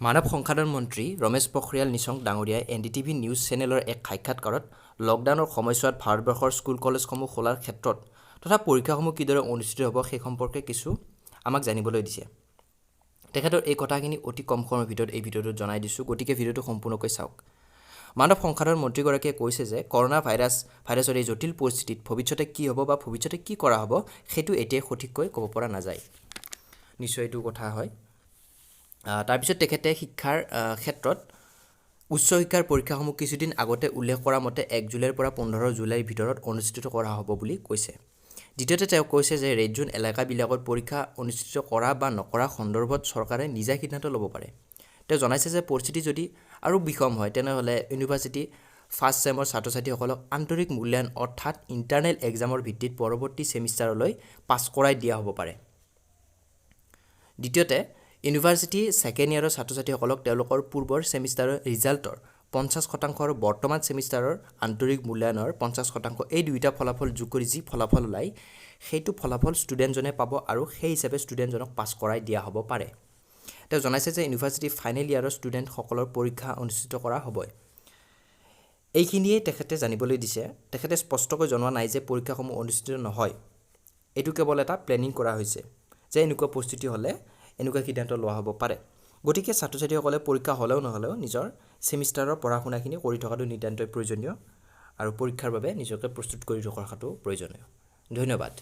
মানৱ সংসাধন মন্ত্ৰী ৰমেশ পোখৰিয়াল নিশংক ডাঙৰীয়াই এনডিটিভি নিউজ চেনেলৰ এক সাক্ষাৎকাৰত লকডাউনৰ সময়ছোৱাত ভাৰতবৰ্ষৰ স্কুল কলেজসমূহ খোলাৰ ক্ষেত্ৰত তথা পৰীক্ষাসমূহ কিদৰে অনুষ্ঠিত হ'ব সেই সম্পৰ্কে কিছু আমাক জানিবলৈ দিছে। তেখেতৰ এই কথাখিনি অতি কম সময়ৰ ভিতৰত এই ভিডিঅ'টোত জনাই দিছোঁ, গতিকে ভিডিঅ'টো সম্পূৰ্ণকৈ চাওক। মানৱ সংসাধন মন্ত্ৰীগৰাকীয়ে কৈছে যে কৰোনা ভাইৰাছৰ এই জটিল পৰিস্থিতিত ভৱিষ্যতে কি হ'ব বা ভৱিষ্যতে কি কৰা হ'ব সেইটো এতিয়াই সঠিককৈ ক'ব পৰা নাযায়। নিশ্চয় এইটো কথা হয়। তাৰপিছত তেখেতে শিক্ষাৰ ক্ষেত্ৰত উচ্চ শিক্ষাৰ পৰীক্ষাসমূহ কিছুদিন আগতে উল্লেখ কৰা মতে 1 জুলাইৰ পৰা 15 জুলাইৰ ভিতৰত অনুষ্ঠিত কৰা হ'ব বুলি কৈছে। দ্বিতীয়তে তেওঁ কৈছে যে ৰেড জোন এলেকাবিলাকত পৰীক্ষা অনুষ্ঠিত কৰা বা নকৰা সন্দৰ্ভত চৰকাৰে নিজা সিদ্ধান্ত ল'ব পাৰে। তেওঁ জনাইছে যে পৰিস্থিতি যদি আৰু বিষম হয় তেনেহ'লে ইউনিভাৰ্চিটি ফাৰ্ষ্ট ছেমৰ ছাত্ৰ ছাত্ৰীসকলক আন্তৰিক মূল্যায়ন অৰ্থাৎ ইণ্টাৰনেল এক্সামৰ ভিত্তিত পৰৱৰ্তী ছেমিষ্টাৰলৈ পাছ কৰাই দিয়া হ'ব পাৰে। দ্বিতীয়তে ইউনিভাৰ্চিটি ছেকেণ্ড ইয়াৰৰ ছাত্ৰ ছাত্ৰীসকলক তেওঁলোকৰ পূৰ্বৰ ছেমিষ্টাৰৰ ৰিজাল্টৰ 50% আৰু বৰ্তমান ছেমিষ্টাৰৰ আন্তৰিক মূল্যায়নৰ 50% এই দুয়োটা ফলাফল যোগ কৰি যি ফলাফল ওলায় সেইটো ফলাফল ষ্টুডেণ্টজনে পাব আৰু সেই হিচাপে ষ্টুডেণ্টজনক পাছ কৰাই দিয়া হ'ব পাৰে। তেওঁ জনাইছে যে ইউনিভাৰ্চিটি ফাইনেল ইয়াৰৰ ষ্টুডেণ্টসকলৰ পৰীক্ষা অনুষ্ঠিত কৰা হ'বই। এইখিনিয়ে তেখেতে জানিবলৈ দিছে। তেখেতে স্পষ্টকৈ জনোৱা নাই যে পৰীক্ষাসমূহ অনুষ্ঠিত নহয়, এইটো কেৱল এটা প্লেনিং কৰা হৈছে যে এনেকুৱা পৰিস্থিতি হ'লে এনেকুৱা সিদ্ধান্ত লোৱা হ'ব পাৰে। গতিকে ছাত্ৰ ছাত্ৰীসকলে পৰীক্ষা হ'লেও নহ'লেও নিজৰ ছেমিষ্টাৰৰ পঢ়া শুনাখিনি কৰি থকাটো নিতান্তই প্ৰয়োজনীয় আৰু পৰীক্ষাৰ বাবে নিজকে প্ৰস্তুত কৰি ৰখাটো প্ৰয়োজনীয়। ধন্যবাদ।